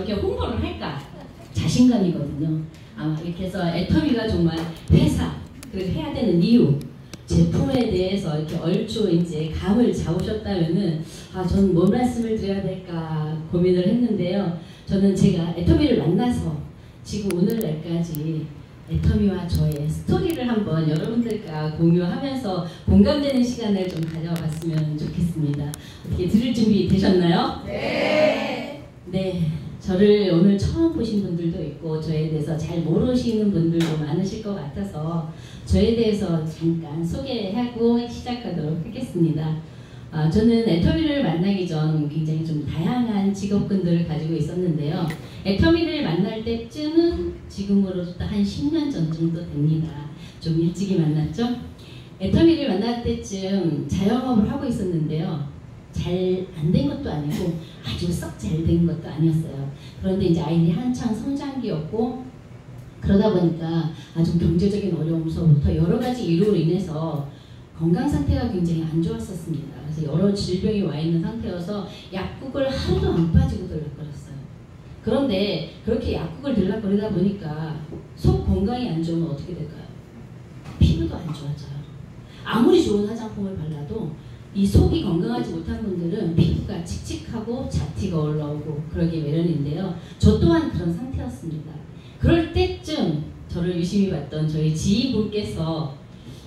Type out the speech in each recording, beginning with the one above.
이렇게 홍보를 할까 자신감이거든요. 아마 이렇게 해서 애터미가 정말 회사 그리고 해야 되는 이유 제품에 대해서 이렇게 얼추 이제 감을 잡으셨다면은 저는 뭔 말씀을 드려야 될까 고민을 했는데요. 저는 제가 애터미를 만나서 지금 오늘날까지 애터미와 저의 스토리를 한번 여러분들과 공유하면서 공감되는 시간을 좀 가져봤으면 좋겠습니다. 어떻게 들을 준비 되셨나요? 네. 네. 저를 오늘 처음 보신 분들도 있고 저에 대해서 잘 모르시는 분들도 많으실 것 같아서 저에 대해서 잠깐 소개하고 시작하도록 하겠습니다. 저는 애터미를 만나기 전 굉장히 좀 다양한 직업군들을 가지고 있었는데요. 애터미를 만날 때쯤은 지금으로부터 한 10년 전 정도 됩니다. 좀 일찍이 만났죠? 애터미를 만날 때쯤 자영업을 하고 있었는데요. 잘 안 된 것도 아니고 아주 썩 잘 된 것도 아니었어요. 그런데 이제 아이들이 한창 성장기였고 그러다 보니까 좀 경제적인 어려움서부터 여러 가지 이유로 인해서 건강 상태가 굉장히 안 좋았었습니다. 그래서 여러 질병이 와 있는 상태여서 약국을 하루도 안 빠지고 들락거렸어요. 그런데 그렇게 약국을 들락거리다 보니까 속 건강이 안 좋으면 어떻게 될까요? 피부도 안 좋아져요. 아무리 좋은 화장품을 발라도 이 속이 건강하지 못한 분들은 피부가 칙칙하고 잡티가 올라오고 그러기 마련인데요. 저 또한 그런 상태였습니다. 그럴 때쯤 저를 유심히 봤던 저희 지인분께서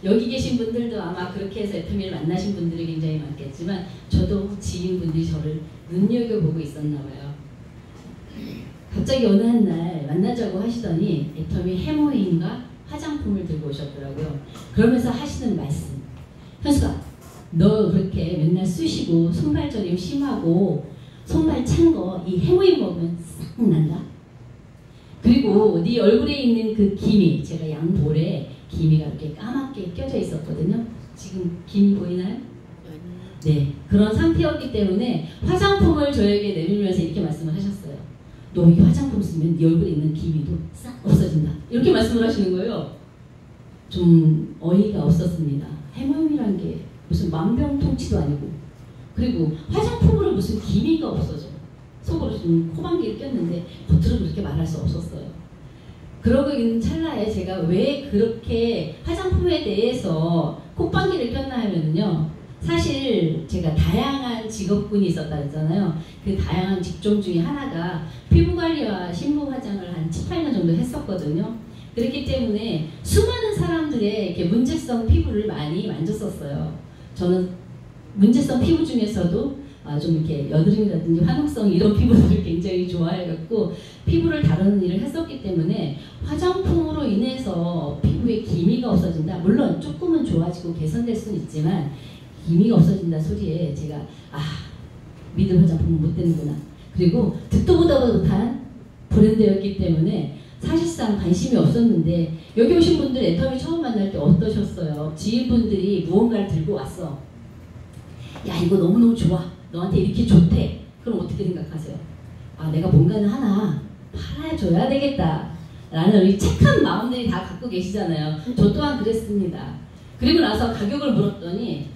여기 계신 분들도 아마 그렇게 해서 애터미를 만나신 분들이 굉장히 많겠지만 저도 지인분들이 저를 눈여겨보고 있었나 봐요. 갑자기 어느 한 날 만나자고 하시더니 애터미 해모인과 화장품을 들고 오셨더라고요. 그러면서 하시는 말씀. 현수가 너 그렇게 맨날 쑤시고 손발저림 심하고 손발 찬 거 이 해모인 먹으면 싹 난다. 그리고 네 얼굴에 있는 그 기미, 제가 양볼에 기미가 이렇게 까맣게 껴져 있었거든요. 지금 기미 보이나요? 네, 그런 상태였기 때문에 화장품을 저에게 내밀면서 이렇게 말씀을 하셨어요. 너 이 화장품 쓰면 네 얼굴에 있는 기미도 싹 없어진다. 이렇게 말씀을 하시는 거예요. 좀 어이가 없었습니다. 해모인이란 게 무슨 만병통치도 아니고 그리고 화장품으로 무슨 기미가 없어져. 속으로 좀 코방기를 꼈는데 겉으로 그렇게 말할 수 없었어요. 그러고 있는 찰나에 제가 왜 그렇게 화장품에 대해서 콧방귀를 꼈나 하면요. 사실 제가 다양한 직업군이 있었다 했잖아요. 그 다양한 직종 중에 하나가 피부관리와 신부화장을 한 7, 8년 정도 했었거든요. 그렇기 때문에 수많은 사람들의 이렇게 문제성 피부를 많이 만졌었어요. 저는 문제성 피부 중에서도 좀 이렇게 여드름이라든지 화농성 이런 피부들을 굉장히 좋아해갖고 피부를 다루는 일을 했었기 때문에 화장품으로 인해서 피부에 기미가 없어진다. 물론 조금은 좋아지고 개선될 수는 있지만 기미가 없어진다 소리에 제가 믿을 화장품은 못 되는구나. 그리고 듣도 보다 못한 브랜드였기 때문에 사실상 관심이 없었는데 여기 오신 분들 애터미 처음 만날 때 어떠셨어요? 지인분들이 무언가를 들고 왔어. 야 이거 너무너무 좋아. 너한테 이렇게 좋대. 그럼 어떻게 생각하세요? 내가 뭔가는 하나 팔아줘야 되겠다 라는 이 착한 마음들이 다 갖고 계시잖아요. 저 또한 그랬습니다. 그리고 나서 가격을 물었더니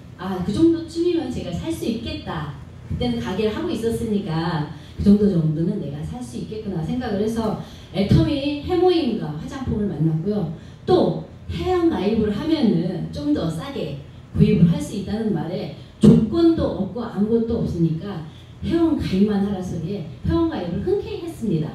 그 정도쯤이면 제가 살 수 있겠다. 그때는 가게를 하고 있었으니까 그 정도는 내가 살 수 있겠구나 생각을 해서 애터미 해모임과 화장품을 만났고요. 또 회원 가입을 하면은 좀 더 싸게 구입을 할 수 있다는 말에 조건도 없고 아무것도 없으니까 회원 가입만 하라 소리에 회원 가입을 흔쾌히 했습니다.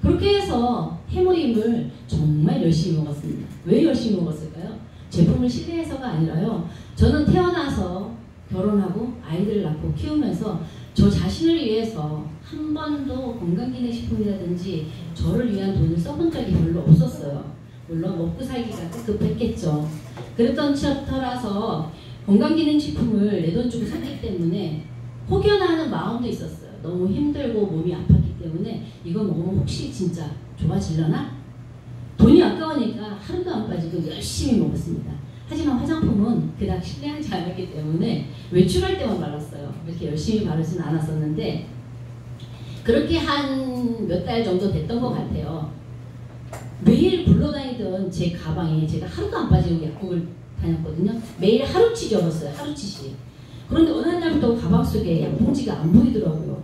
그렇게 해서 해모임을 정말 열심히 먹었습니다. 왜 열심히 먹었을까요? 제품을 신뢰해서가 아니라요. 저는 태어나서 결혼하고 아이들을 낳고 키우면서 저 자신을 위해서 한 번도 건강기능식품이라든지 저를 위한 돈을 써본 적이 별로 없었어요. 물론 먹고 살기가 급급했겠죠. 그랬던 터라서 건강기능식품을 내 돈 주고 샀기 때문에 혹여나하는 마음도 있었어요. 너무 힘들고 몸이 아팠기 때문에 이거 먹으면 혹시 진짜 좋아지려나? 돈이 아까우니까 하루도 안 빠지고 열심히 먹었습니다. 하지만 화장품은 그닥 신뢰하지 않았기 때문에 외출할 때만 발랐어요. 이렇게 열심히 바르진 않았었는데 그렇게 한 몇 달 정도 됐던 것 같아요. 매일 굴러다니던 제 가방에 제가 하루도 안 빠지고 약국을 다녔거든요. 매일 하루치 접었어요. 하루치씩. 그런데 어느 날부터 가방 속에 약봉지가 안 보이더라고요.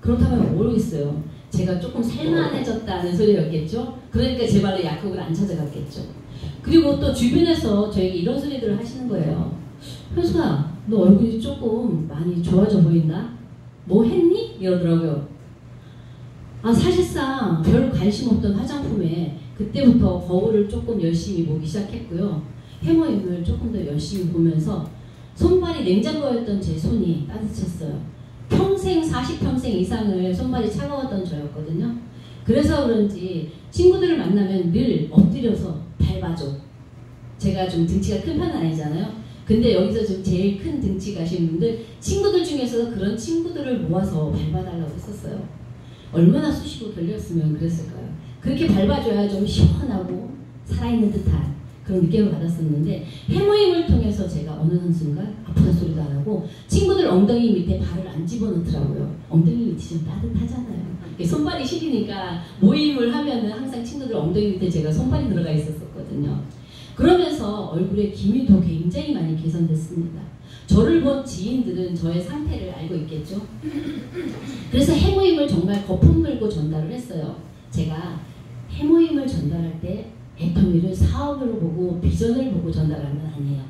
그렇다면 모르겠어요. 제가 조금 살만해졌다는 소리였겠죠. 그러니까 제 발로 약국을 안 찾아갔겠죠. 그리고 또 주변에서 저에게 이런 소리들을 하시는 거예요. 현수아, 너 얼굴이 조금 많이 좋아져 보인다? 뭐 했니? 이러더라고요. 사실상 별 관심 없던 화장품에 그때부터 거울을 조금 열심히 보기 시작했고요. 해모임을 조금 더 열심히 보면서 손발이 냉장고였던 제 손이 따뜻했어요. 평생 40평생 이상을 손발이 차가웠던 저였거든요. 그래서 그런지 친구들을 만나면 늘 엎드려서 밟아줘. 제가 좀 등치가 큰 편은 아니잖아요. 근데 여기서 좀 제일 큰 등치 가신 분들, 친구들 중에서 그런 친구들을 모아서 밟아달라고 했었어요. 얼마나 쑤시고 결렸으면 그랬을까요? 그렇게 밟아줘야 좀 시원하고 살아있는 듯한 그런 느낌을 받았었는데, 해모임을 통해서 제가 어느 한순간 아프다 소리도 안 하고 친구들 엉덩이 밑에 발을 안 집어넣더라고요. 엉덩이 밑이 좀 따뜻하잖아요. 손발이 시리니까 모임을 하면은 항상 친구들 엉덩이 밑에 제가 손발이 들어가 있었거든요. 그러면서 얼굴에 기미도 굉장히 많이 개선됐습니다. 저를 본 지인들은 저의 상태를 알고 있겠죠. 그래서 해모임을 정말 거품 물고 전달을 했어요. 제가 해모임을 전달할 때 애터미를 사업으로 보고 비전을 보고 전달하는 건 아니에요.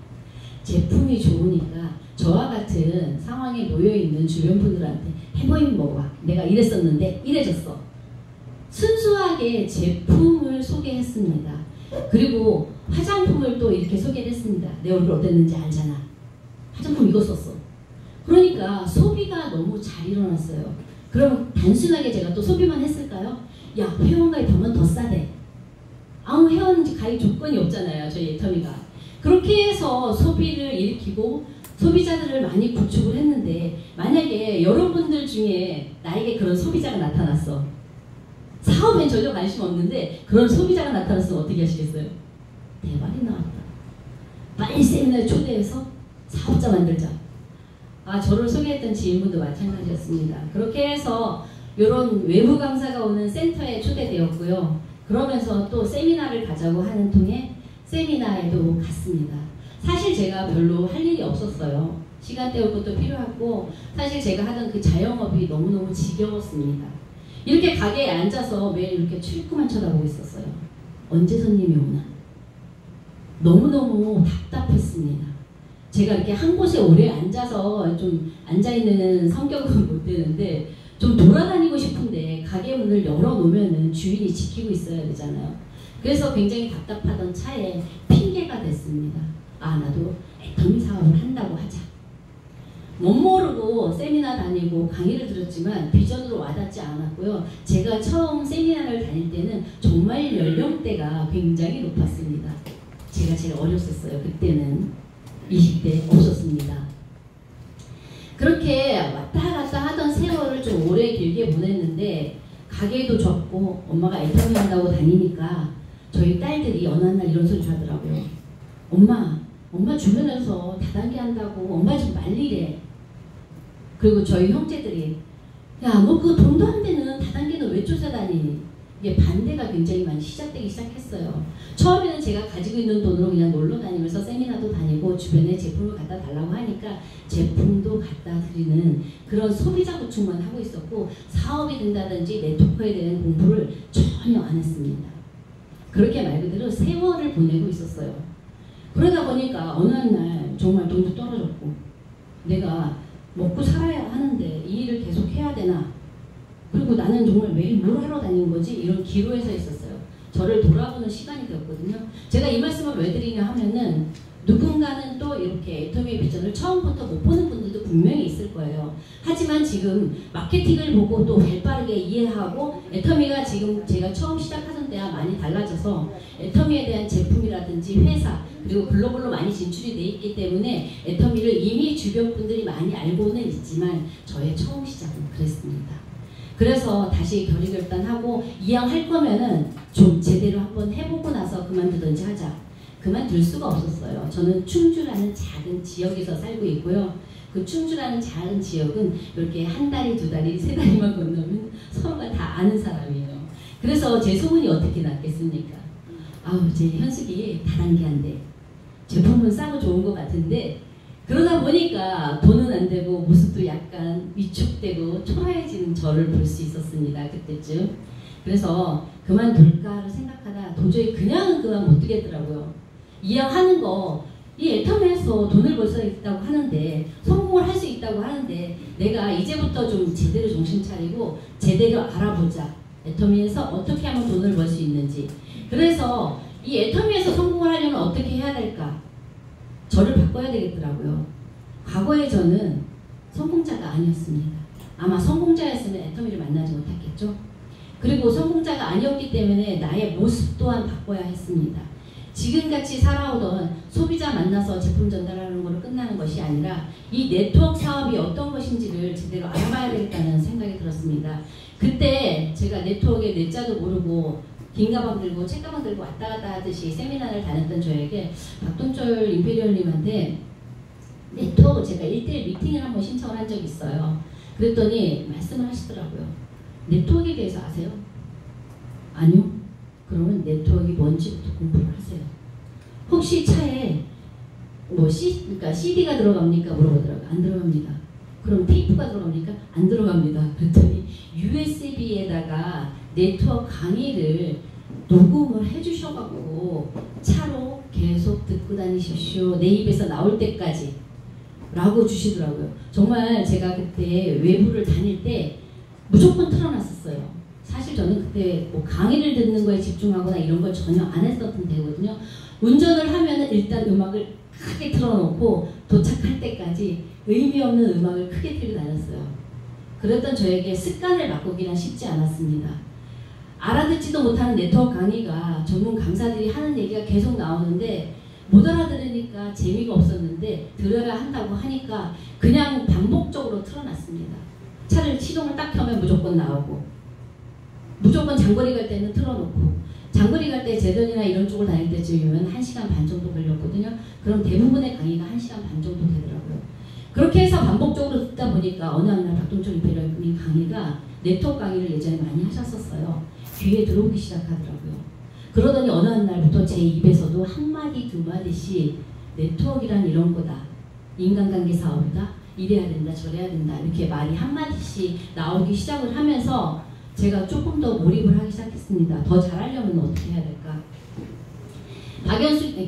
제품이 좋으니까 저와 같은 상황에 놓여있는 주변 분들한테 해모임 먹어봐. 내가 이랬었는데 이래졌어. 순수하게 제품을 소개했습니다. 그리고 화장품을 또 이렇게 소개를 했습니다. 내 얼굴 어땠는지 알잖아. 화장품 이거 썼어. 그러니까 소비가 너무 잘 일어났어요. 그럼 단순하게 제가 또 소비만 했을까요? 야, 회원가입하면 더 싸대. 아무 회원가입 조건이 없잖아요. 저희 애터미가. 그렇게 해서 소비를 일으키고 소비자들을 많이 구축을 했는데, 만약에 여러분들 중에 나에게 그런 소비자가 나타났어. 사업엔 전혀 관심 없는데 그런 소비자가 나타났으면 어떻게 하시겠어요? 대박이 나왔다. 빨리 세미나에 초대해서 사업자 만들자. 저를 소개했던 지인분도 마찬가지였습니다. 그렇게 해서 이런 외부 강사가 오는 센터에 초대되었고요. 그러면서 또 세미나를 가자고 하는 통에 세미나에도 갔습니다. 사실 제가 별로 할 일이 없었어요. 시간 때울 것도 필요하고, 사실 제가 하던 그 자영업이 너무너무 지겨웠습니다. 이렇게 가게에 앉아서 매일 이렇게 출구만 쳐다보고 있었어요. 언제 손님이 오나. 너무너무 답답했습니다. 제가 이렇게 한 곳에 오래 앉아서 좀 앉아있는 성격은 못 되는데 좀 돌아다니고 싶은데 가게 문을 열어놓으면 주인이 지키고 있어야 되잖아요. 그래서 굉장히 답답하던 차에 핑계가 됐습니다. 나도 애터미 사업을 한다고 하자. 못 모르고 세미나 다니고 강의를 들었지만 비전으로 와닿지 않았고요. 제가 처음 세미나를 다닐 때는 정말 연령대가 굉장히 높았습니다. 제가 제일 어렸었어요. 그때는 20대 없었습니다. 그렇게 왔다 갔다 하던 세월을 좀 오래 길게 보냈는데, 가게도 접고 엄마가 애터미 한다고 다니니까 저희 딸들이 어느 날 이런 소리 하더라고요. 엄마 주변에서 다단계 한다고 엄마 좀 말리래. 그리고 저희 형제들이, 야, 너 그 돈도 안 되는 다단계는 왜 쫓아다니니? 이게 반대가 굉장히 많이 시작되기 시작했어요. 처음에는 제가 가지고 있는 돈으로 그냥 놀러 다니면서 세미나도 다니고 주변에 제품을 갖다 달라고 하니까 제품도 갖다 드리는 그런 소비자 구축만 하고 있었고, 사업이 된다든지 네트워크에 대한 공부를 전혀 안 했습니다. 그렇게 말 그대로 세월을 보내고 있었어요. 그러다 보니까 어느 날 정말 돈도 떨어졌고, 내가 먹고 살아야 하는데 이 일을 계속 해야 되나? 그리고 나는 정말 매일 뭘 하러 다니는 거지? 이런 기로에 서 있었어요. 저를 돌아보는 시간이 되었거든요. 제가 이 말씀을 왜 드리냐 하면은, 누군가는 또 이렇게 애터미의 비전을 처음부터 못 보는 분들도 분명히 있을 거예요. 하지만 지금 마케팅을 보고 또 발빠르게 이해하고, 애터미가 지금 제가 처음 시작하던 때와 많이 달라져서 애터미에 대한 제품이라든지 회사, 그리고 글로벌로 많이 진출이 돼 있기 때문에 애터미를 이미 주변 분들이 많이 알고는 있지만 저의 처음 시작은 그랬습니다. 그래서 다시 결의결단하고, 이왕 할 거면은 좀 제대로 한번 해보고 나서 그만두든지 하자. 그만둘 수가 없었어요. 저는 충주라는 작은 지역에서 살고 있고요. 그 충주라는 작은 지역은 이렇게 한 다리, 두 다리, 세 다리만 건너면 서로가 다 아는 사람이에요. 그래서 제 소문이 어떻게 났겠습니까? 제 현숙이 다단계한데 제품은 싸고 좋은 것 같은데 그러다 보니까 돈은 안 되고 모습도 약간 위축되고 초라해지는 저를 볼 수 있었습니다. 그때쯤. 그래서 그만둘까를 생각하다 도저히 그냥은 그만 못 두겠더라고요. 이왕하는 거, 이 애터미에서 돈을 벌 수 있다고 하는데, 성공을 할 수 있다고 하는데, 내가 이제부터 좀 제대로 정신 차리고 제대로 알아보자. 애터미에서 어떻게 하면 돈을 벌 수 있는지. 그래서 이 애터미에서 성공을 하려면 어떻게 해야 될까? 저를 바꿔야 되겠더라고요. 과거에 저는 성공자가 아니었습니다. 아마 성공자였으면 애터미를 만나지 못했겠죠. 그리고 성공자가 아니었기 때문에 나의 모습 또한 바꿔야 했습니다. 지금같이 살아오던 소비자 만나서 제품 전달하는 걸로 끝나는 것이 아니라 이 네트워크 사업이 어떤 것인지를 제대로 알아봐야 되겠다는 생각이 들었습니다. 그때 제가 네트워크의 넷자도 모르고 긴 가방 들고 책가방 들고 왔다 갔다 하듯이 세미나를 다녔던 저에게 박동철 임페리얼님한테 네트워크 제가 1대1 미팅을 한번 신청을 한 적이 있어요. 그랬더니 말씀을 하시더라고요. 네트워크에 대해서 아세요? 아니요. 그러면 네트워크가 뭔지부터 공부를 하세요. 혹시 차에 뭐 그러니까 CD가 들어갑니까? 물어보더라고요. 안 들어갑니다. 그럼 테이프가 들어갑니까? 안 들어갑니다. 그랬더니 USB에다가 네트워크 강의를 녹음을 해주셔갖고 차로 계속 듣고 다니십시오. 내 입에서 나올 때까지 라고 주시더라고요. 정말 제가 그때 외부를 다닐 때 무조건 틀어놨었어요. 사실 저는 그때 뭐 강의를 듣는 거에 집중하거나 이런 걸 전혀 안 했었던 때거든요. 운전을 하면은 일단 음악을 크게 틀어놓고 도착할 때까지 의미 없는 음악을 크게 틀고 다녔어요. 그랬던 저에게 습관을 바꾸기는 쉽지 않았습니다. 알아듣지도 못하는 네트워크 강의가 전문 강사들이 하는 얘기가 계속 나오는데 못 알아들으니까 재미가 없었는데 들어야 한다고 하니까 그냥 반복적으로 틀어놨습니다. 차를 시동을 딱 켜면 무조건 나오고 무조건 장거리 갈 때는 틀어놓고 장거리 갈 때 제전이나 이런 쪽을 다닐 때쯤이면 1시간 반 정도 걸렸거든요. 그럼 대부분의 강의가 1시간 반 정도 되더라고요. 그렇게 해서 반복적으로 듣다 보니까 어느 날 박동철 임페리얼님 강의가 네트워크 강의를 예전에 많이 하셨었어요. 귀에 들어오기 시작하더라고요. 그러더니 어느 날부터 제 입에서도 한마디 두 마디씩 네트워크란 이런 거다. 인간관계 사업이다. 이래야 된다 저래야 된다 이렇게 말이 한마디씩 나오기 시작을 하면서 제가 조금 더 몰입을 하기 시작했습니다. 더 잘하려면 어떻게 해야 될까?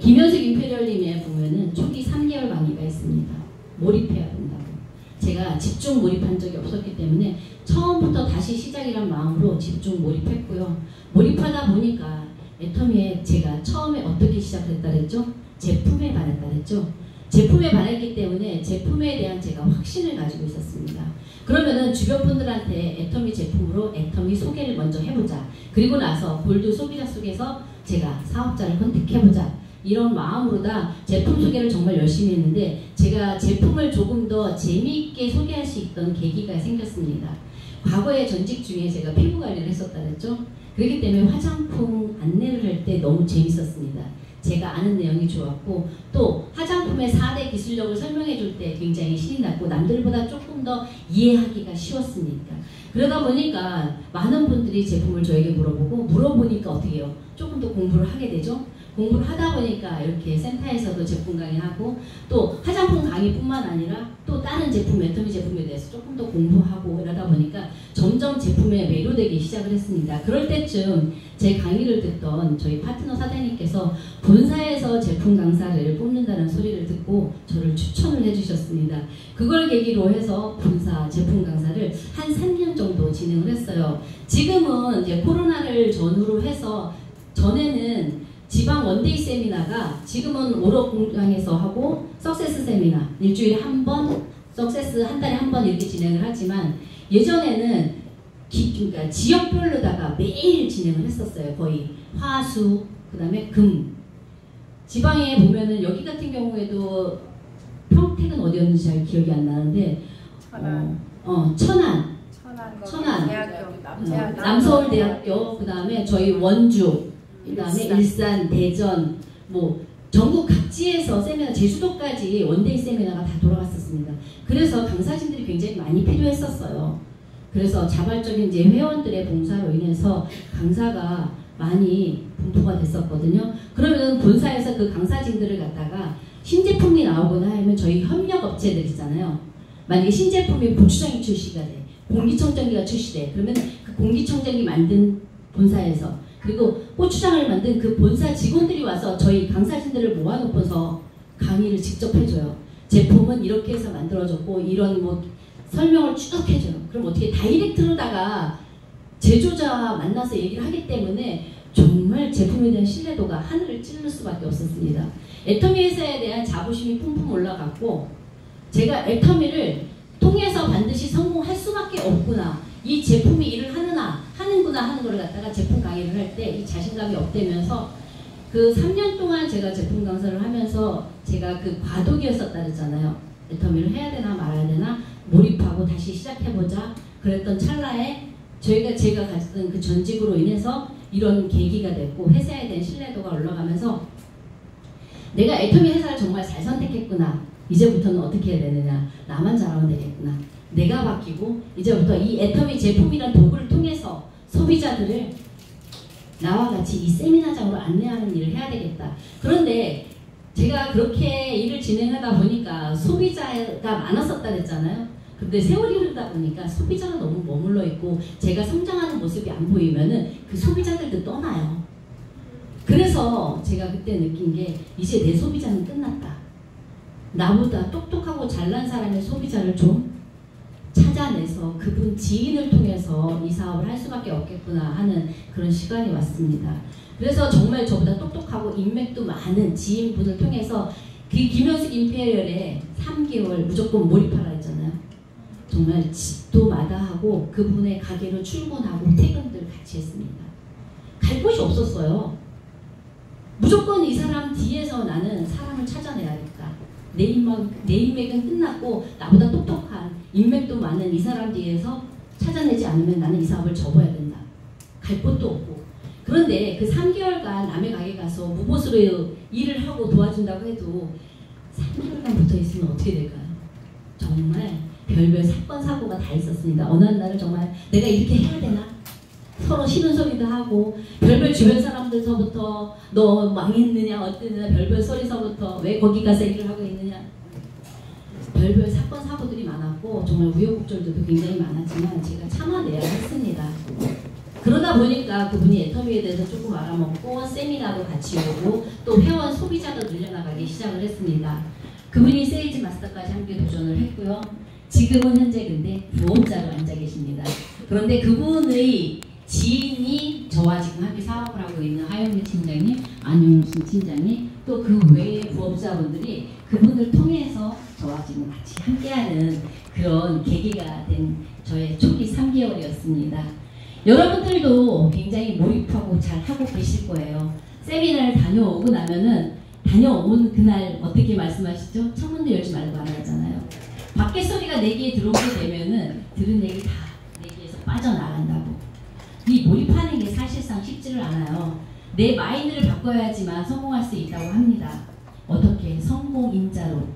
김현숙 임페리얼님에 보면은 초기 3개월 강의가 있습니다. 몰입해야 된다고. 제가 집중 몰입한 적이 없었기 때문에 처음부터 다시 시작이란 마음으로 집중 몰입했고요. 몰입하다 보니까 애터미에 제가 처음에 어떻게 시작했다 그랬죠? 제품에 반했다 그랬죠? 제품에 반했기 때문에 제품에 대한 제가 확신을 가지고 있었습니다. 그러면은 주변 분들한테 애터미 제품으로 애터미 소개를 먼저 해보자. 그리고 나서 골드 소비자 속에서 제가 사업자를 컨택해보자. 이런 마음으로다 제품 소개를 정말 열심히 했는데 제가 제품을 조금 더 재미있게 소개할 수 있던 계기가 생겼습니다. 과거에 전직 중에 제가 피부 관리를 했었다 그랬죠? 그렇기 때문에 화장품 안내를 할 때 너무 재밌었습니다. 제가 아는 내용이 좋았고 또 화장품의 4대 기술력을 설명해 줄 때 굉장히 신이 났고 남들보다 조금 더 이해하기가 쉬웠으니까 그러다 보니까 많은 분들이 제품을 저에게 물어보니까 어떻게 해요? 조금 더 공부를 하게 되죠? 공부를 하다 보니까 이렇게 센터에서도 제품 강의하고 또 화장품 강의뿐만 아니라 또 다른 제품, 애터미 제품에 대해서 조금 더 공부하고 이러다 보니까 점점 제품에 매료되기 시작을 했습니다. 그럴 때쯤 제 강의를 듣던 저희 파트너 사장님께서 본사에서 제품 강사를 뽑는다는 소리를 듣고 저를 추천을 해주셨습니다. 그걸 계기로 해서 본사 제품 강사를 한 3년 정도 진행을 했어요. 지금은 이제 코로나를 전후로 해서 전에는 지방 원데이 세미나가 지금은 오로 공장에서 하고 석세스 세미나 일주일에 한 번, 석세스 한 달에 한 번 이렇게 진행을 하지만 예전에는 그러니까 지역별로다가 매일 진행을 했었어요. 거의 화수, 그 다음에 금. 지방에 보면은 여기 같은 경우에도 평택은 어디였는지 잘 기억이 안 나는데 천안, 남서울대학교, 그 다음에 저희 원주, 그 다음에 일산, 대전, 뭐 전국 각지에서 세미나, 제주도까지 원데이 세미나가 다 돌아갔었습니다. 그래서 강사진들이 굉장히 많이 필요했었어요. 그래서 자발적인 이제 회원들의 봉사로 인해서 강사가 많이 분포가 됐었거든요. 그러면 본사에서 그 강사진들을 갖다가 신제품이 나오거나 하면 저희 협력업체들 있잖아요. 만약에 신제품이 고추장이 출시가 돼, 공기청정기가 출시돼, 그러면 그 공기청정기 만든 본사에서, 그리고 고추장을 만든 그 본사 직원들이 와서 저희 강사진들을 모아놓고서 강의를 직접 해줘요. 제품은 이렇게 해서 만들어졌고 이런 뭐 설명을 쭉 해줘요. 그럼 어떻게 다이렉트로다가 제조자 만나서 얘기를 하기 때문에 정말 제품에 대한 신뢰도가 하늘을 찌를 수밖에 없었습니다. 애터미 회사에 대한 자부심이 풍풍 올라갔고, 제가 애터미를 통해서 반드시 성공할 수밖에 없구나, 이 제품이 일을 하는구나 하는 걸 갖다가 제품 강의를 할 때 이 자신감이 업되면서, 그 3년 동안 제가 제품 강사를 하면서 제가 그 과도기였었다 그랬잖아요. 애터미를 해야 되나 말아야 되나 몰입하고 다시 시작해보자 그랬던 찰나에 제가 가졌던 그 전직으로 인해서 이런 계기가 됐고, 회사에 대한 신뢰도가 올라가면서 내가 애터미 회사를 정말 잘 선택했구나, 이제부터는 어떻게 해야 되느냐, 나만 잘하면 되겠구나, 내가 바뀌고 이제부터 이 애터미 제품이란 도구를 통해서 소비자들을 나와 같이 이 세미나장으로 안내하는 일을 해야 되겠다. 그런데 제가 그렇게 일을 진행하다 보니까 소비자가 많았었다 그랬잖아요. 근데 세월이 흐르다 보니까 소비자가 너무 머물러 있고 제가 성장하는 모습이 안 보이면은 그 소비자들도 떠나요. 그래서 제가 그때 느낀 게, 이제 내 소비자는 끝났다. 나보다 똑똑하고 잘난 사람의 소비자를 좀 찾아내서 그분 지인을 통해서 이 사업을 할 수밖에 없겠구나 하는 그런 시간이 왔습니다. 그래서 정말 저보다 똑똑하고 인맥도 많은 지인분을 통해서 그 김현숙 임페리얼에 3개월 무조건 몰입하라 했잖아요. 정말 집도 마다하고 그분의 가게로 출근하고 퇴근들 같이 했습니다. 갈 곳이 없었어요. 무조건 이 사람 뒤에서 나는 사람을 찾아내야겠다. 내 인맥은 끝났고 나보다 똑똑한 인맥도 많은 이 사람 뒤에서 찾아내지 않으면 나는 이 사업을 접어야 된다. 갈 곳도 없고. 그런데 그 3개월간 남의 가게 가서 무보수로 일을 하고 도와준다고 해도 3개월간 붙어 있으면 어떻게 될까요? 정말 별별 사건 사고가 다 있었습니다. 어느 날은 정말 내가 이렇게 해야 되나? 서로 싫은 소리도 하고, 별별 주변 사람들서부터 너 망했느냐 어땠느냐 별별 소리서부터 왜 거기 가서 일을 하고 있느냐, 별별 사건 사고들이 많았고 정말 우여곡절도 굉장히 많았지만 제가 참아내야 했습니다. 그러다 보니까 그분이 애터미에 대해서 조금 알아먹고 세미나도 같이 오고 또 회원 소비자도 늘려나가기 시작을 했습니다. 그분이 세일즈 마스터까지 함께 도전을 했고요. 지금은 현재 근데 부업자로 앉아 계십니다. 그런데 그분의 지인이 저와 지금 함께 사업을 하고 있는 하영미 팀장님, 안용순 팀장님, 또 그 외의 부업자분들이 그분을 통해서 저와 지금 같이 함께하는 그런 계기가 된 저의 초기 3개월이었습니다. 여러분들도 굉장히 몰입하고 잘 하고 계실 거예요. 세미나를 다녀오고 나면은 다녀온 그날 어떻게 말씀하시죠? 창문도 열지 말고 말하잖아요. 밖에 소리가 내 귀에 들어오게 되면은 들은 얘기 다 내 귀에서 빠져나간다고. 이 몰입하는 게 사실상 쉽지를 않아요. 내 마인드를 바꿔야지만 성공할 수 있다고 합니다. 어떻게? 성공인자로.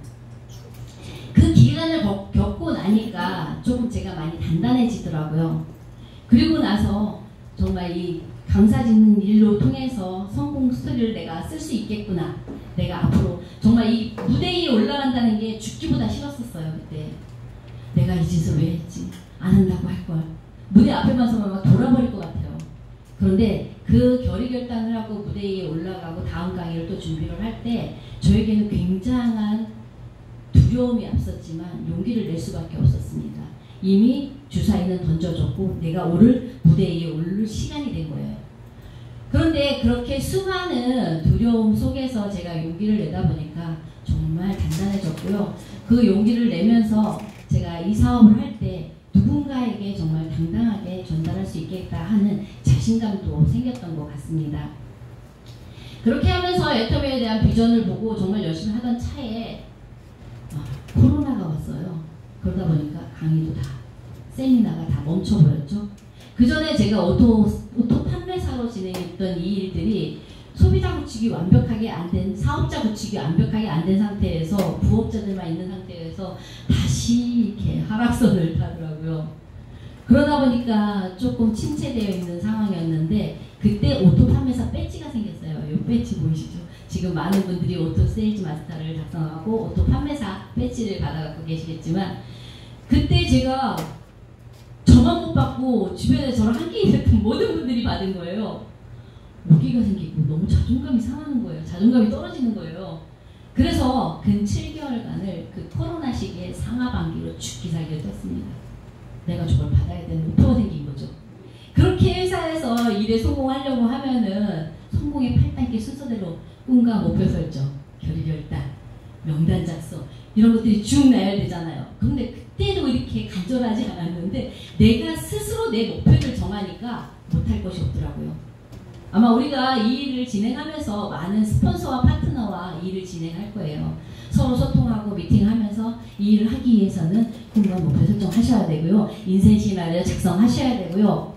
그 기간을 겪고 나니까 조금 제가 많이 단단해지더라고요. 그리고 나서 정말 이 강사 짓는 일로 통해서 성공 스토리를 내가 쓸 수 있겠구나. 내가 앞으로 정말 이 무대 위에 올라간다는 게 죽기보다 싫었었어요. 그때 내가 이 짓을 왜 했지? 안 한다고 할걸. 무대 앞에만 서면 막 돌아버릴 것 같아요. 그런데 그 결의결단을 하고 무대 위에 올라가고 다음 강의를 또 준비를 할 때 저에게는 굉장한 두려움이 앞섰지만 용기를 낼 수밖에 없었습니다. 이미 주사위는 던져졌고 내가 오를 무대 위에 오를 시간이 된 거예요. 그런데 그렇게 수많은 두려움 속에서 제가 용기를 내다 보니까 정말 단단해졌고요. 그 용기를 내면서 제가 이 사업을 할 때 누군가에게 정말 당당하게 전달할 수 있겠다 하는 자신감도 생겼던 것 같습니다. 그렇게 하면서 애터미에 대한 비전을 보고 정말 열심히 하던 차에 코로나가 왔어요. 그러다 보니까 강의도 다, 세미나가 다 멈춰버렸죠. 그 전에 제가 오토 판매사로 진행했던 이 일들이 소비자 구축이 완벽하게 안 된, 사업자 구축이 완벽하게 안 된 상태에서 부업자들만 있는 상태에서 다시 이렇게 하락선을 타더라고요. 그러다 보니까 조금 침체되어 있는 상황이었는데 그때 오토 판매사 배지가 생겼어요. 이 배지 보이시죠? 지금 많은 분들이 오토 세일즈 마스터를 작성하고 오토 판매사 배지를 받아갖고 계시겠지만 그때 제가 저만 못 받고 주변에 저랑 함께 있었던 모든 분들이 받은 거예요. 오기가 생기고 너무 자존감이 상하는 거예요. 자존감이 떨어지는 거예요. 그래서 근 7개월간을 그 코로나 시기에 상하반기로 죽기 살기를 떴습니다. 내가 저걸 받아야 되는 목표가 생긴 거죠. 그렇게 회사에서 일에 성공하려고 하면은 성공의 8단계 순서대로 꿈과 목표 설정, 결의결단, 명단 작성 이런 것들이 쭉 나야 되잖아요. 그런데 그때도 이렇게 간절하지 않았는데 내가 스스로 내 목표를 정하니까 못할 것이 없더라고요. 아마 우리가 이 일을 진행하면서 많은 스폰서와 파트너와 이 일을 진행할 거예요. 서로 소통하고 미팅하면서 이 일을 하기 위해서는 꿈과 목표 설정하셔야 되고요. 인생 시나리오 작성하셔야 되고요.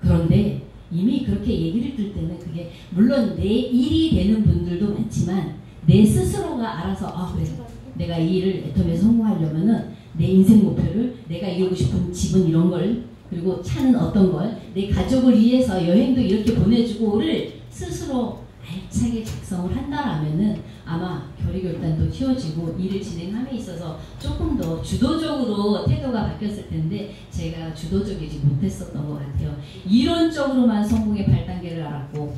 그런데 이미 그렇게 얘기를 들 때는 그게 물론 내 일이 되는 분들도 많지만 내 스스로가 알아서 그래 내가 이 일을 애터미에서 성공하려면은 내 인생 목표를 내가 이루고 싶은 집은 이런 걸 그리고 차는 어떤 걸 내 가족을 위해서 여행도 이렇게 보내주고를 스스로 알차게 작성을 한다라면은 아마 결의결단도 쉬워지고 일을 진행함에 있어서 조금 더 주도적으로 태도가 바뀌었을 텐데 제가 주도적이지 못했었던 것 같아요. 이론적으로만 성공의 8단계를 알았고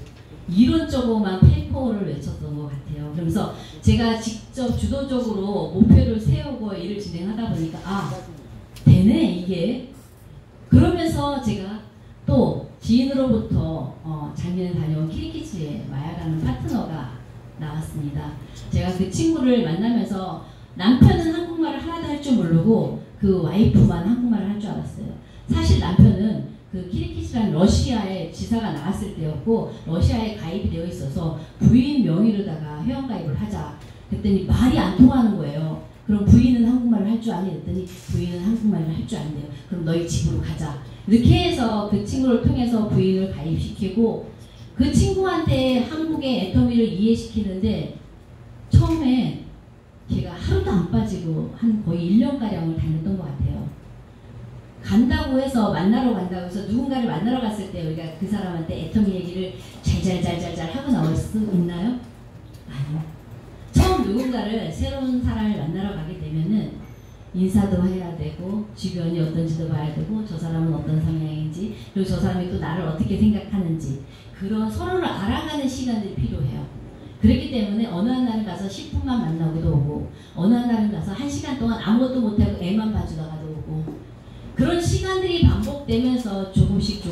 이론적으로만 페이퍼를 외쳤던 것 같아요. 그러면서 제가 직접 주도적으로 목표를 세우고 일을 진행하다 보니까 되네 이게. 그러면서 제가 또 지인으로부터 작년에 다녀온 키리키즈의 마야라는 파트너가 나왔습니다. 제가 그 친구를 만나면서 남편은 한국말을 하나도 할 줄 모르고 그 와이프만 한국말을 할 줄 알았어요. 사실 남편은 그 키리키즈라는 러시아에 지사가 나왔을 때였고 러시아에 가입이 되어 있어서 부인 명의로다가 회원가입을 하자. 그랬더니 말이 안 통하는 거예요. 그럼 부인은 한국말을 할 줄 아니? 그랬더니 부인은 한국말을 할 줄 안돼요. 그럼 너희 집으로 가자. 이렇게 해서 그 친구를 통해서 부인을 가입시키고 그 친구한테 한국의 애터미를 이해시키는데 처음에 걔가 하루도 안 빠지고 한 거의 1년가량을 다녔던 것 같아요. 간다고 해서 만나러 간다고 해서 누군가를 만나러 갔을 때 우리가 그 사람한테 애터미 얘기를 잘 하고 나올 수 있나요? 아니요. 처음 누군가를 새로운 사람을 만나러 가게 되면은 인사도 해야 되고 주변이 어떤지도 봐야 되고 저 사람은 어떤 성향인지 그리고 저 사람이 또 나를 어떻게 생각하는지 그런 서로를 알아가는 시간들이 필요해요. 그렇기 때문에 어느 한 날은 가서 10분만 만나고도 오고 어느 한 날은 가서 1시간 동안 아무것도 못하고 애만 봐주다가도 오고 그런 시간들이 반복되면서 조금씩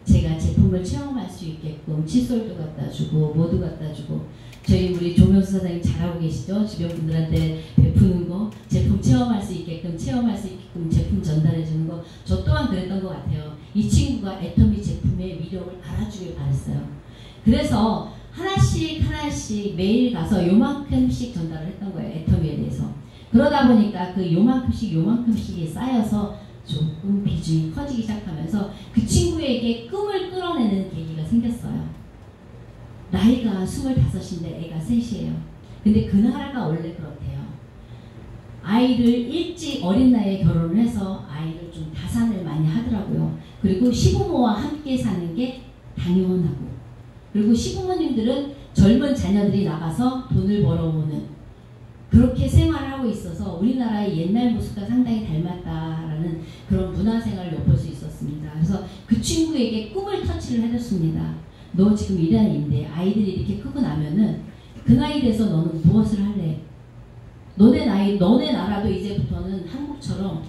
제가 제품을 체험할 수 있게끔 칫솔도 갖다 주고 모두 갖다 주고 저희 우리 조명수 사장님 잘하고 계시죠? 주변 분들한테 베푸는 거 제품 체험할 수 있게끔 제품 전달해 주는 거 저 또한 그랬던 것 같아요. 이 친구가 애터미 제품의 위력을 알아주길 바랬어요. 그래서 하나씩 매일 가서 요만큼씩 전달을 했던 거예요. 애터미에 대해서. 그러다 보니까 그 요만큼씩이 쌓여서 조금 비중이 커지기 시작하면서 그 친구에게 꿈을 끌어내는 계기가 생겼어요. 나이가 25인데 애가 3이에요. 근데 그 나라가 원래 그렇대요. 아이를 일찍 어린 나이에 결혼을 해서 아이를 좀 다산을 많이 하더라고요. 그리고 시부모와 함께 사는 게 당연하고 그리고 시부모님들은 젊은 자녀들이 나가서 돈을 벌어오는 그렇게 생활을 하고 있어서 우리나라의 옛날 모습과 상당히 닮았다라는 그런 문화생활을 엿볼 수 있었습니다. 그래서 그 친구에게 꿈을 터치를 해줬습니다. 너 지금 1년인데 아이들이 이렇게 크고 나면은 그 나이 돼서 너는 무엇을 할래? 너네 나라도 이제부터는 한국처럼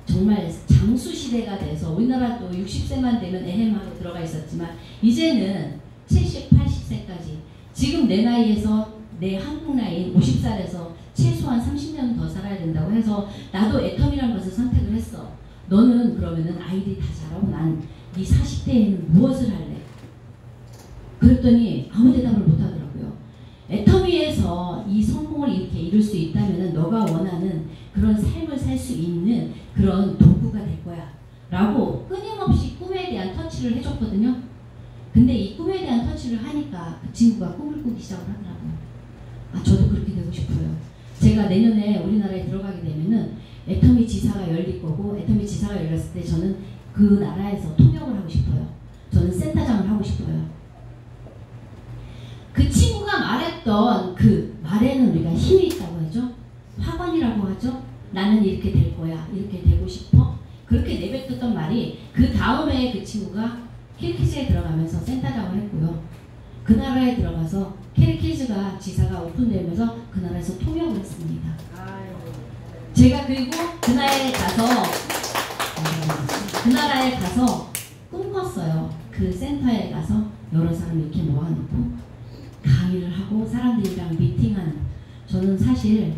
정말 장수시대가 돼서 우리나라도 60세만 되면 에헴하고 들어가 있었지만 이제는 70, 80세까지 지금 내 나이에서 내 한국 나이인 50살에서 최소한 30년 더 살아야 된다고 해서 나도 애텀이라는 것을 선택을 했어. 너는 그러면은 아이들이 다 자라고 난 네 40대에는 무엇을 할래? 그랬더니 아무 대답을 못 하더라고요. 애터미에서 이 성공을 이렇게 이룰 수 있다면 너가 원하는 그런 삶을 살 수 있는 그런 도구가 될 거야 라고 끊임없이 꿈에 대한 터치를 해줬거든요. 근데 이 꿈에 대한 터치를 하니까 그 친구가 꿈을 꾸기 시작을 하더라고요. 저도 그렇게 되고 싶어요. 제가 내년에 우리나라에 들어가게 되면은 애터미 지사가 열릴 거고, 애터미 지사가 열렸을 때 저는 그 나라에서 통역을 하고 싶어요. 저는 센터장을 하고 싶어요. 그 친구가 말했던 그 말에는 우리가 힘이 있다고 하죠. 확언이라고 하죠. 나는 이렇게 될 거야. 이렇게 되고 싶어. 그렇게 내뱉었던 말이 그 다음에 그 친구가 키르키즈에 들어가면서 센터장을 했고요. 그 나라에 들어가서 키르키즈가 지사가 오픈되면서 그 나라에서 통역을 했습니다. 제가 그리고 그 나라에 가서 꿈꿨어요. 그 센터에 가서 여러 사람 이렇게 모아놓고 강의를 하고 사람들이랑 미팅하는. 저는 사실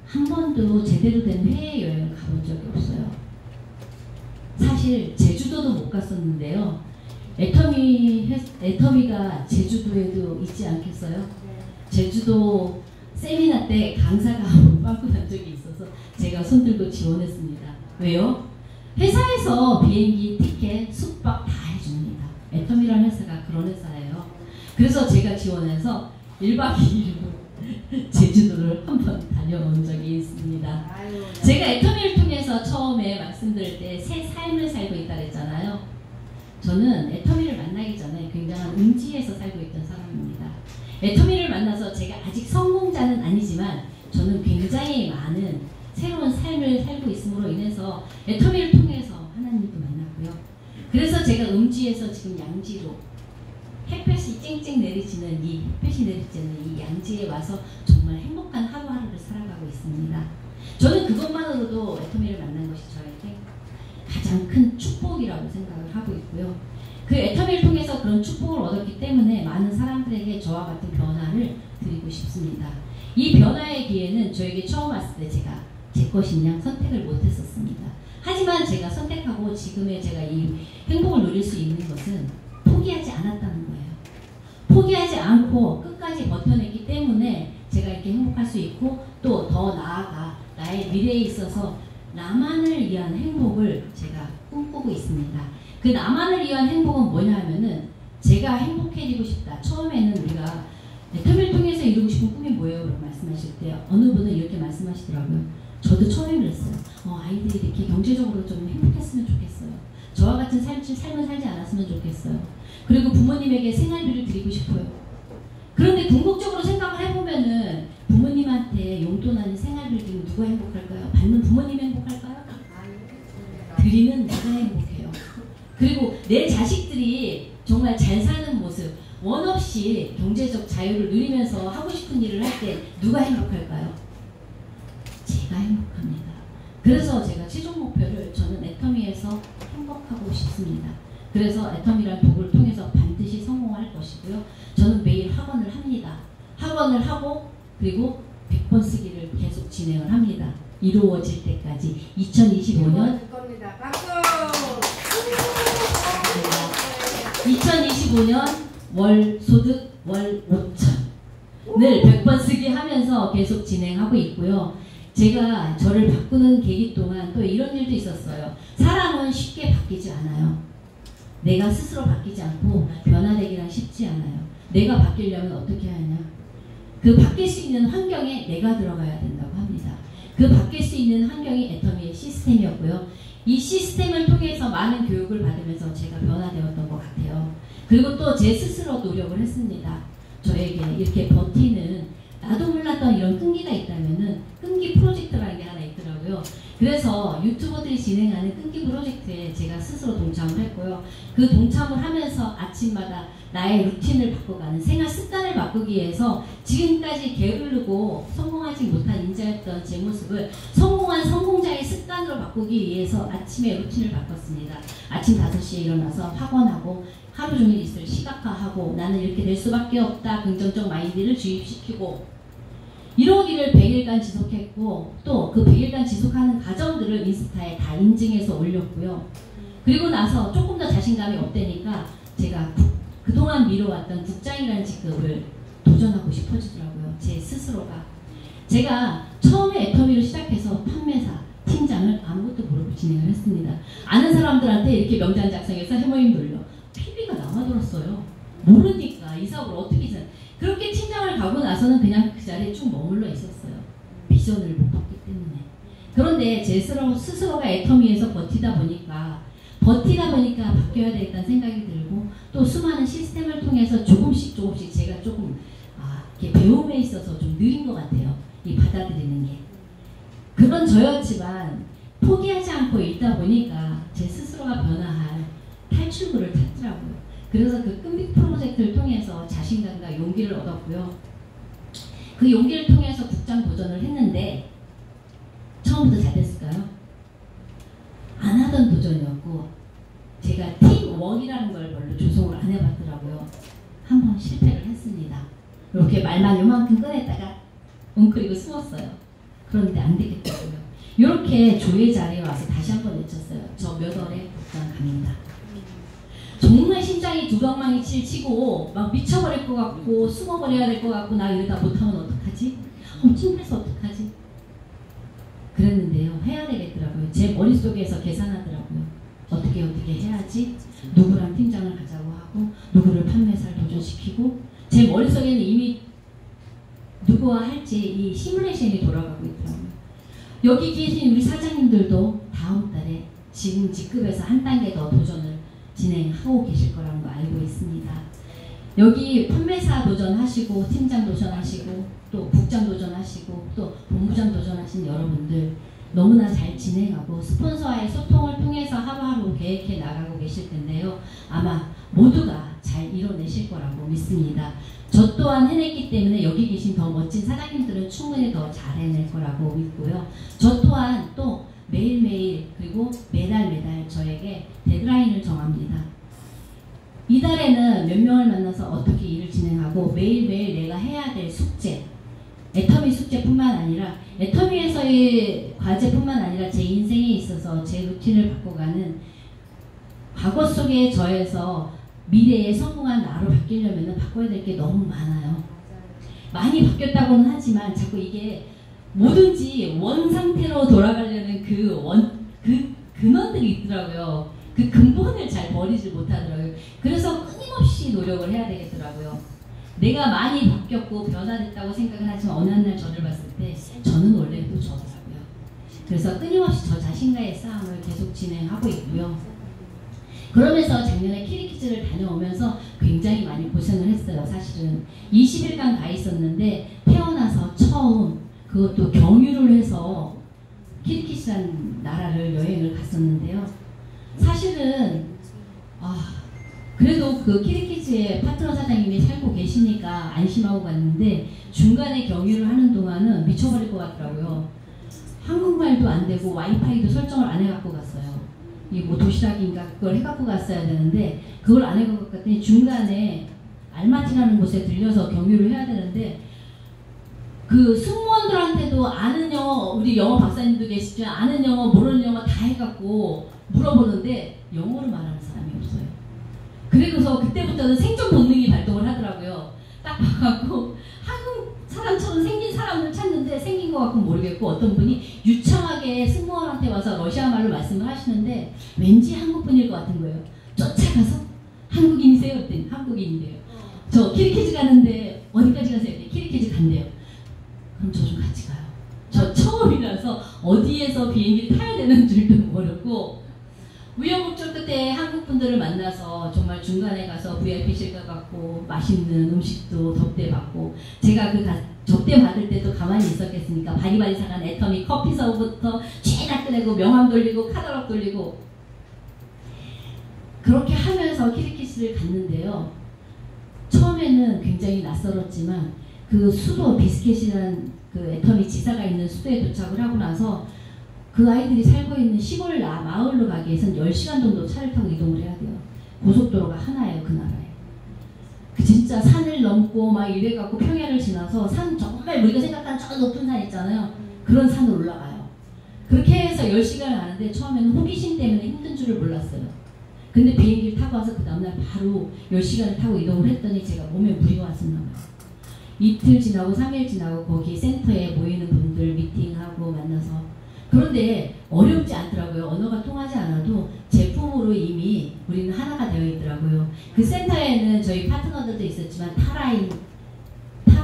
한 번도 제대로 된 해외여행을 가본 적이 없어요. 사실 제주도도 못 갔었는데요. 애터미가 제주도에도 있지 않겠어요? 제주도 세미나 때 강사가 빵꾸 난 적이 있어서 제가 손들고 지원했습니다. 왜요? 회사에서 비행기, 티켓, 숙박 다 해줍니다. 애터미라는 회사가 그런 회사예요. 그래서 제가 지원해서 1박 2일로 제주도를 한번 다녀온 적이 있습니다. 제가 애터미를 통해서 처음에 말씀드릴 때 새 삶을 살고 있다 그랬잖아요. 저는 애터미를 만나기 전에 굉장한 음지에서 살고 있던 사람입니다. 애터미를 만나서 제가 아직 성공자는 아니지만 저는 굉장히 많은 새로운 삶을 살고 있음으로 인해서 애터미를 통해서 하나님도 만났고요. 그래서 제가 음지에서 지금 양지로 햇볕이 쨍쨍 내리치는 이 양지에 와서 정말 행복한 하루하루를 살아가고 있습니다. 저는 그것만으로도 애터미를 만난 것이 저에게 가장 큰 축복이라고 생각을 하고 있고요. 그 애터미를 통해서 그런 축복을 얻었기 때문에 많은 사람들에게 저와 같은 변화를 드리고 싶습니다. 이 변화의 기회는 저에게 처음 왔을 때 제가 제 것이냐 선택을 못했었습니다. 하지만 제가 선택하고 지금의 제가 이 행복을 누릴 수 있는 것은 포기하지 않았다는 거예요. 포기하지 않고 끝까지 버텨냈기 때문에 제가 이렇게 행복할 수 있고 또 더 나아가 나의 미래에 있어서 나만을 위한 행복을 제가 꿈꾸고 있습니다. 그 나만을 위한 행복은 뭐냐 하면은 제가 행복해지고 싶다. 처음에는 우리가 애터미를 통해서 이루고 싶은 꿈이 뭐예요? 라고 말씀하실 때 어느 분은 이렇게 말씀하시더라고요. 저도 처음에 그랬어요. 아이들이 이렇게 경제적으로 좀 행복했으면 좋겠어요. 저와 같은 삶을 살지 않았으면 좋겠어요. 그리고 부모님에게 생활비를 드리고 싶어요. 그런데 궁극적으로 생각을 해보면은 부모님한테 용돈 아닌 생활비를 드리면 누가 행복할까요? 받는 부모님이 행복할까요? 드리는 내가 행복해요. 그리고 내 자식들이 정말 잘 사는 모습, 원 없이 경제적 자유를 누리면서 하고 싶은 일을 할 때 누가 행복할까요? 제가 행복합니다. 그래서 제가 최종 목표를 저는 애터미에서 행복하고 싶습니다. 그래서 애터미라는 도구를 통해서 반드시 성공할 것이고요. 저는 매일 학원을 합니다. 학원을 하고 그리고 100번 쓰기를 계속 진행을 합니다. 이루어질 때까지 2025년 2025년 월 소득 월 5천을 100번 쓰기 하면서 계속 진행하고 있고요. 제가 저를 바꾸는 계기 동안 또 이런 일도 있었어요. 사람은 쉽게 바뀌지 않아요. 내가 스스로 바뀌지 않고 변화되기란 쉽지 않아요. 내가 바뀌려면 어떻게 하냐? 그 바뀔 수 있는 환경에 내가 들어가야 된다고 합니다. 그 바뀔 수 있는 환경이 애터미의 시스템이었고요. 이 시스템을 통해서 많은 교육을 받으면서 제가 변화되었던 것 같아요. 그리고 또 제 스스로 노력을 했습니다. 저에게 이렇게 버티는 나도 몰랐던 이런 끈기가 있다면은 끈기 프로젝트라는 게 하나 있더라고요. 그래서 유튜버들이 진행하는 끈기 프로젝트에 제가 스스로 동참을 했고요. 그 동참을 하면서 아침마다 나의 루틴을 바꿔가는 생활 습관을 바꾸기 위해서 지금까지 게으르고 성공하지 못한 인자였던 제 모습을 성공한 성공자의 습관으로 바꾸기 위해서 아침에 루틴을 바꿨습니다. 아침 5시에 일어나서 학원하고 하루 종일 있을 시각화하고 나는 이렇게 될 수밖에 없다. 긍정적 마인드를 주입시키고 이러기를 100일간 지속했고 또 그 100일간 지속하는 과정들을 인스타에 다 인증해서 올렸고요. 그리고 나서 조금 더 자신감이 업되니까 제가 그동안 미뤄왔던 국장이라는 직급을 도전하고 싶어지더라고요. 제 스스로가. 제가 처음에 애터미를 시작해서 판매사, 팀장을 아무것도 모르고 진행을 했습니다. 아는 사람들한테 이렇게 명단 작성해서 해모임 돌려. PB가 남아돌았어요. 모르니까 이 사업을 어떻게 잘. 그렇게 팀장을 가고 나서는 그냥 그 자리에 쭉 머물러 있었어요. 비전을 못 봤기 때문에. 그런데 제 스스로가 애터미에서 버티다 보니까 바뀌어야 되겠다는 생각이 들고 또 수많은 시스템을 통해서 조금씩 제가 조금 이렇게 배움에 있어서 좀 느린 것 같아요. 이 받아들이는 게. 그런 저였지만 포기하지 않고 있다 보니까 제 스스로가 변화할 탈출구를 찾더라고요. 그래서 그 끈빛 프로젝트를 통해서 자신감과 용기를 얻었고요. 그 용기를 통해서 국장 도전을 했는데 처음부터 잘 됐을까요? 안 하던 도전이었고 제가 팀워크라는 걸 별로 조성을 안 해봤더라고요. 한번 실패를 했습니다. 이렇게 말만 요만큼 꺼냈다가 웅크리고 숨었어요. 그런데 안 되겠더라고요. 이렇게 조의 자리에 와서 다시 한번 외쳤어요. 저 몇 월에 국장 갑니다. 정말 심장이 두방망이 치고 막 미쳐버릴 것 같고 숨어버려야 될 것 같고 나 이러다 못하면 어떡하지? 찡해서 어떡하지? 그랬는데요. 해야 되겠더라고요. 제 머릿속에서 계산하더라고요. 어떻게 해야지? 누구랑 팀장을 가자고 하고 누구를 판매사를 도전시키고 제 머릿속에는 이미 누구와 할지 이 시뮬레이션이 돌아가고 있더라고요. 여기 계신 우리 사장님들도 다음 달에 지금 직급에서 한 단계 더 도전을 진행하고 계실 거라는 거 알고 있습니다. 여기 판매사 도전하시고 팀장 도전하시고 또 국장 도전하시고 또 본부장 도전하신 여러분들 너무나 잘 진행하고 스폰서와의 소통을 통해서 하루하루 계획해 나가고 계실 텐데요. 아마 모두가 잘 이뤄내실 거라고 믿습니다. 저 또한 해냈기 때문에 여기 계신 더 멋진 사장님들은 충분히 더 잘 해낼 거라고 믿고요. 저 또한 또 매일매일 그리고 매달 저에게 데드라인을 정합니다. 이달에는 몇 명을 만나서 어떻게 일을 진행하고 매일매일 내가 해야 될 숙제, 애터미 숙제뿐만 아니라 애터미에서의 과제뿐만 아니라 제 인생에 있어서 제 루틴을 바꿔가는 과거 속의 저에서 미래에 성공한 나로 바뀌려면 바꿔야 될 게 너무 많아요. 많이 바뀌었다고는 하지만 자꾸 이게 뭐든지 원 상태로 돌아가려는 그 근원들이 있더라고요. 그 근본을 잘 버리지 못하더라고요. 그래서 끊임없이 노력을 해야 되겠더라고요. 내가 많이 바뀌었고 변화됐다고 생각은 하지만 어느 한 날 저를 봤을 때 저는 원래도 저더라고요. 그래서 끊임없이 저 자신과의 싸움을 계속 진행하고 있고요. 그러면서 작년에 키리키즈를 다녀오면서 굉장히 많이 고생을 했어요. 사실은 20일간 가 있었는데 태어나서 처음 그것도 경유를 해서 키리키즈라는 나라를 여행을 갔었는데요. 사실은 그래도 그 키리키즈의 파트너 사장님이 살고 계시니까 안심하고 갔는데 중간에 경유를 하는 동안은 미쳐버릴 것 같더라고요. 한국말도 안 되고 와이파이도 설정을 안 해갖고 갔어요. 이 뭐 도시락인가 그걸 해갖고 갔어야 되는데 그걸 안 해갖고 갔더니 중간에 알마티라는 곳에 들려서 경유를 해야 되는데 그 승무원들한테도 아는 영어, 우리 영어 박사님도 계시지만 아는 영어 모르는 영어 다 해갖고 물어보는데 영어로 말하는 사람이 없어요. 그래서 그때부터는 생존 본능이 발동을 하더라고요. 딱 봐갖고 한국 사람처럼 생긴 사람을 찾는데 생긴 것 같고 모르겠고 어떤 분이 유창하게 승무원한테 와서 러시아 말로 말씀을 하시는데 왠지 한국 분일 것 같은 거예요. 쫓아가서 한국인이세요? 그랬더니 한국인인데요. 저 키리키즈 가는데 어디까지 가세요? 키리키즈 간대요. 그럼 저 좀 같이 가요. 저 처음이라서 어디에서 비행기 타야 되는 줄도 모르고 우여곡절 끝에 한국 분들을 만나서 정말 중간에 가서 VIP실 가갖고 맛있는 음식도 접대받고 제가 그 접대받을 때도 가만히 있었겠습니까? 바리바리 상한 애터미 커피서부터 죄다 꺼내고 명함 돌리고 카talog 돌리고 그렇게 하면서 키리키스를 갔는데요. 처음에는 굉장히 낯설었지만 그 수도 비스켓이라는 그 애터미 지사가 있는 수도에 도착을 하고 나서 그 아이들이 살고 있는 시골 마을로 가기 위해서는 10시간 정도 차를 타고 이동을 해야 돼요. 고속도로가 하나예요, 그 나라에. 그 진짜 산을 넘고 막 이래갖고 평야를 지나서 산 정말 우리가 생각하는 저 높은 산 있잖아요. 그런 산을 올라가요. 그렇게 해서 10시간을 가는데 처음에는 호기심 때문에 힘든 줄을 몰랐어요. 근데 비행기를 타고 와서 그 다음날 바로 10시간을 타고 이동을 했더니 제가 몸에 무리가 왔었나 봐요. 이틀 지나고 3일 지나고 거기 센터에 모이는 분들 미팅하고 만나서 그런데 어렵지 않더라고요. 언어가 통하지 않아도 제품으로 이미 우리는 하나가 되어 있더라고요. 그 센터에는 저희 파트너들도 있었지만 타라인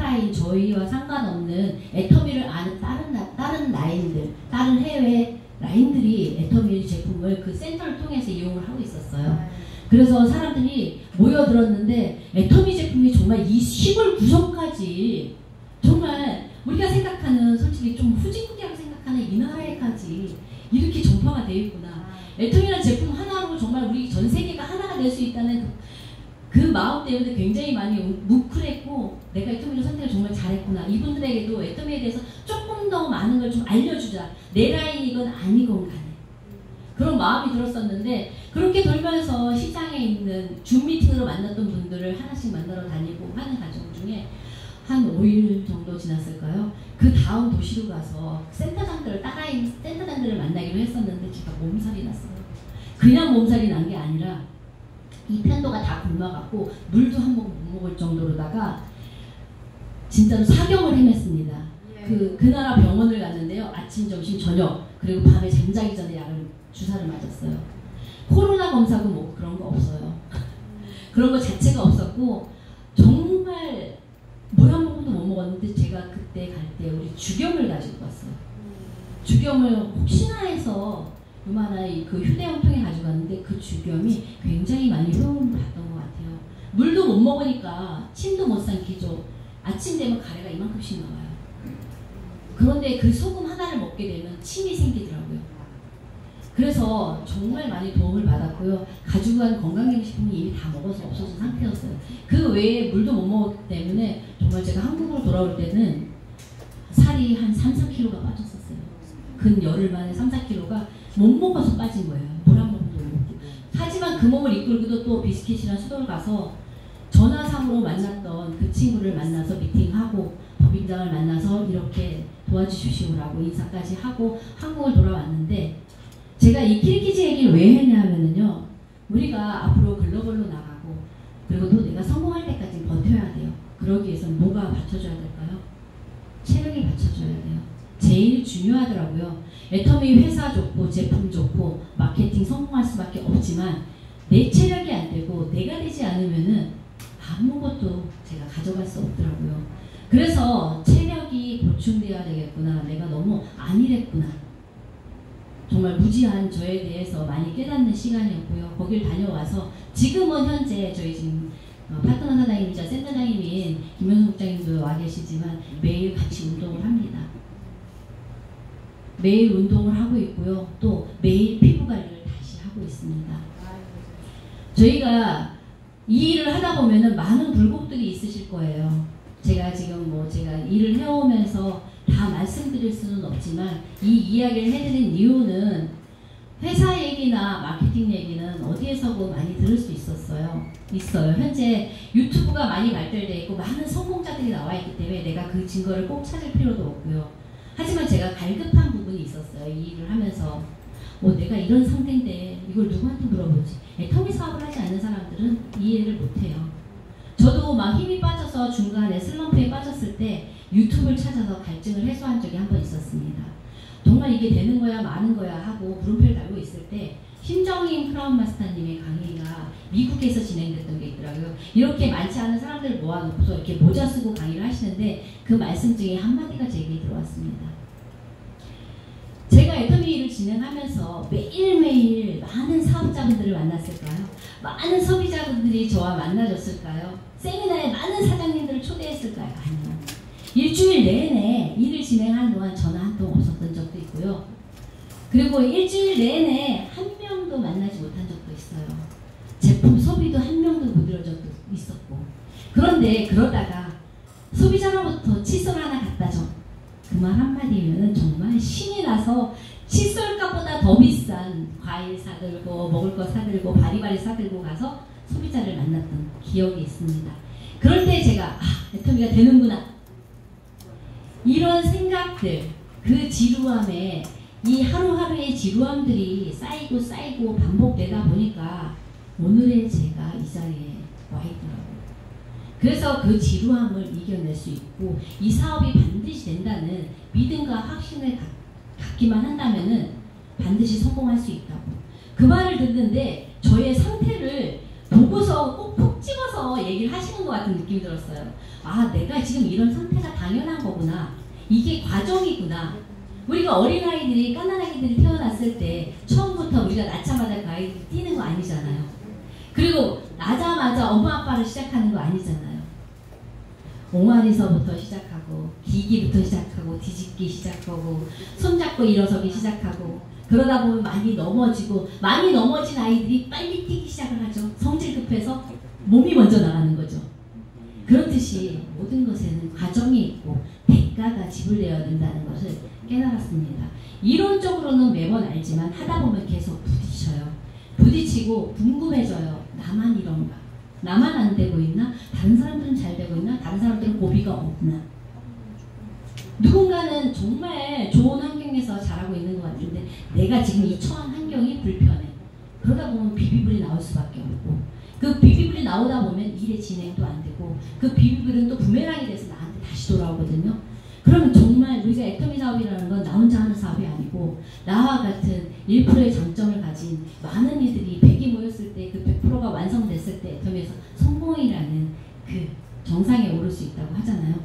라인 저희와 상관없는 애터미를 아는 다른 라인들, 다른 해외 라인들이 애터미 제품을 그 센터를 통해서 이용을 하고 있었어요. 그래서 사람들이 모여들었는데 애터미 제품이 정말 이 시골 구석까지 정말 우리가 생각하는 솔직히 좀 후진국이라고 생각하는 이 나라에까지 이렇게 전파가 되어 있구나. 애터미라는 제품 하나로 정말 우리 전 세계가 하나가 될 수 있다는 그 마음 때문에 굉장히 많이 뭉클했고 내가 애터미를 선택을 정말 잘했구나. 이분들에게도 애터미에 대해서 조금 더 많은 걸 좀 알려주자. 내 라인이건 아니건 간에. 그런 마음이 들었었는데 그렇게 돌면서 시장에 있는 줌 미팅으로 만났던 분들을 하나씩 만나러 다니고 하는 과정 중에 한 5일 정도 지났을까요? 그 다음 도시로 가서 센터장들을 따라있는 센터장들을 만나기로 했었는데 제가 몸살이 났어요. 그냥 몸살이 난 게 아니라 이 편도가 다 굶어갖고 물도 한 모금 못 먹을 정도로다가 진짜로 사경을 헤맸습니다. 그 나라 병원을 갔는데요. 아침, 점심, 저녁 그리고 밤에 잠자기 전에 약을 주사를 맞았어요. 코로나 검사고 뭐 그런 거 없어요. 그런 거 자체가 없었고 정말 물 한 모금도 못 먹었는데 제가 그때 갈 때 우리 주겸을 가지고 갔어요. 주겸을 혹시나 해서 요만한 그 휴대용 통에 가져갔는데 그 주겸이 굉장히 많이 효용을 받던 것 같아요. 물도 못 먹으니까 침도 못 삼키죠. 아침 되면 가래가 이만큼씩 나와요. 그런데 그 소금 하나를 먹게 되면 침이 생기더라고요. 그래서 정말 많이 도움을 받았고요. 가지고 간 건강기능식품이 이미 다 먹어서 없어진 상태였어요. 그 외에 물도 못 먹었기 때문에 정말 제가 한국으로 돌아올 때는 살이 한 3-4kg가 빠졌었어요. 근 열흘 만에 3-4kg가 못 먹어서 빠진 거예요. 물 한 모금도 못 먹고. 하지만 그 몸을 이끌고도 또 비스킷이나 수도를 가서 전화상으로 만났던 그 친구를 만나서 미팅하고 법인장을 만나서 이렇게 도와주십시오라고 인사까지 하고 한국을 돌아왔는데 제가 이 키리키즈 얘기를 왜 했냐 하면은요. 우리가 앞으로 글로벌로 나가고 그리고 또 내가 성공할 때까지 버텨야 돼요. 그러기 위해서는 뭐가 받쳐줘야 될까요? 체력이 받쳐줘야 돼요. 제일 중요하더라고요. 애터미 회사 좋고 제품 좋고 마케팅 성공할 수밖에 없지만 내 체력이 안 되고 내가 되지 않으면은 아무것도 제가 가져갈 수 없더라고요. 그래서 체력이 보충돼야 되겠구나. 내가 너무 안일했구나. 정말 무지한 저에 대해서 많이 깨닫는 시간이었고요. 거길 다녀와서 지금은 현재 저희 지금 파트너 사장님이자 센터장님인 김현숙 국장님도 와 계시지만 매일 같이 운동을 합니다. 매일 운동을 하고 있고요. 또 매일 피부 관리를 다시 하고 있습니다. 저희가 이 일을 하다 보면은 많은 굴곡들이 있으실 거예요. 제가 지금 제가 일을 해오면서 다 말씀드릴 수는 없지만 이 이야기를 해드린 이유는 회사 얘기나 마케팅 얘기는 어디에서도 많이 들을 수 있어요. 현재 유튜브가 많이 발달되어 있고 많은 성공자들이 나와 있기 때문에 내가 그 증거를 꼭 찾을 필요도 없고요. 하지만 제가 갈급한 부분이 있었어요. 이 일을 하면서 내가 이런 상태인데 이걸 누구한테 물어보지? 애터미 사업을 하지 않는 사람들은 이해를 못해요. 저도 막 힘이 빠져서 중간에 슬럼프에 빠졌을 때 유튜브를 찾아서 갈증을 해소한 적이 한 번 있었습니다. 정말 이게 되는 거야 마는 거야 하고 물음표를 달고 있을 때 심정인 크라운 마스터님의 강의가 미국에서 진행됐던 게 있더라고요. 이렇게 많지 않은 사람들을 모아놓고서 이렇게 모자 쓰고 강의를 하시는데 그 말씀 중에 한마디가 제게 들어왔습니다. 제가 애터미 일을 진행하면서 매일매일 많은 사업자분들을 만났을까요? 많은 소비자분들이 저와 만나줬을까요? 세미나에 많은 사장님들을 초대했을까요? 아니요. 일주일 내내 일을 진행하는 동안 전화 한 통 없었던 적도 있고요. 그리고 일주일 내내 한 명도 만나지 못한 적도 있어요. 제품 소비도 한 명도 못 이룬 적도 있었고. 그런데 그러다가 소비자로부터 칫솔 하나 갖다 줘. 그 말 한마디면은 정말 신이 나서 칫솔값보다 더 비싼 과일 사들고 먹을 거 사들고 바리바리 사들고 가서 소비자를 만났던 기억이 있습니다. 그럴 때 제가 애터미가 되는구나. 이런 생각들, 그 지루함에 이 하루하루의 지루함들이 쌓이고 반복되다 보니까 오늘의 제가 이 자리에 와 있더라고요. 그래서 그 지루함을 이겨낼 수 있고 이 사업이 반드시 된다는 믿음과 확신을 갖기만 한다면은 반드시 성공할 수 있다고. 그 말을 듣는데 저의 상태를 보고서 꼭 푹 집어서 얘기를 하시는 것 같은 느낌이 들었어요. 아, 내가 지금 이런 상태가 당연한 거구나. 이게 과정이구나. 우리가 어린아이들이, 갓난아기들이 태어났을 때 처음부터 우리가 낳자마자 그 아이들이 뛰는 거 아니잖아요. 그리고 나자마자 엄마 아빠를 시작하는 거 아니잖아요. 옹알이서부터 시작하고 기기부터 시작하고 뒤집기 시작하고 손잡고 일어서기 시작하고 그러다 보면 많이 넘어지고 많이 넘어진 아이들이 빨리 뛰기 시작을 하죠. 성질 급해서 몸이 먼저 나가는 거죠. 그렇듯이 모든 것에는 과정이 있고 대가가 지불되어야 된다는 것을 깨달았습니다. 이론적으로는 매번 알지만 하다 보면 계속 부딪혀요. 부딪히고 궁금해져요. 나만 이런가? 나만 안 되고 있나? 다른 사람들은 잘 되고 있나? 다른 사람들은 고비가 없나? 누군가는 정말 좋은 환경에서 자라고 있는 것 같은데 내가 지금 이 처한 환경이 불편해. 그러다 보면 비비불이 나올 수밖에 없고 그 비비불이 나오다 보면 일의 진행도 안 되고 그 비비불은 또 부메랑이 돼서 나한테 다시 돌아오거든요. 그러면 정말 우리가 애터미 사업이라는 건 나 혼자 하는 사업이 아니고 나와 같은 1%의 장점을 가진 많은 이들이 100이 모였을 때 그 100%가 완성됐을 때 애터미에서 성공이라는 그 정상에 오를 수 있다고 하잖아요.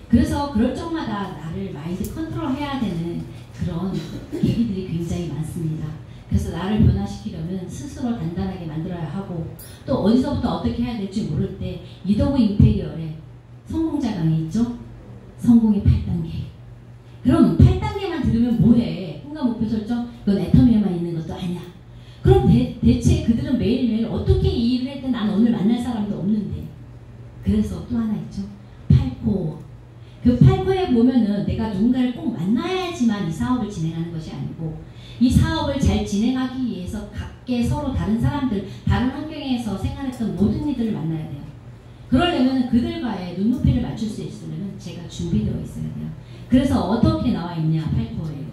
그래서 그럴 적마다 나를 마인드 컨트롤 해야 되는 그런 계기들이 굉장히 많습니다. 그래서 나를 변화시키려면 스스로 단단하게 만들어야 하고 또 어디서부터 어떻게 해야 될지 모를 때 이더구 임페리얼의 성공자 강의 있죠? 성공의 8단계. 그럼 8단계만 들으면 뭐해? 순간 목표 설정? 그건 애터미에만 있는 것도 아니야. 그럼 대체 그들은 매일매일 어떻게 이 일을 했든 난 오늘 만날 사람도 없는데. 그래서 또 하나 있죠. 8코어. 그 8코어에 보면은 내가 누군가를 꼭 만나야지만 이 사업을 진행하는 것이 아니고 이 사업을 잘 진행하기 위해서 각계 서로 다른 사람들, 다른 환경에서 생활했던 모든 이들을 만나야 돼요. 그러려면 그들과의 눈높이를 맞출 수 있으려면 제가 준비되어 있어야 돼요. 그래서 어떻게 나와 있냐? 8코어예요.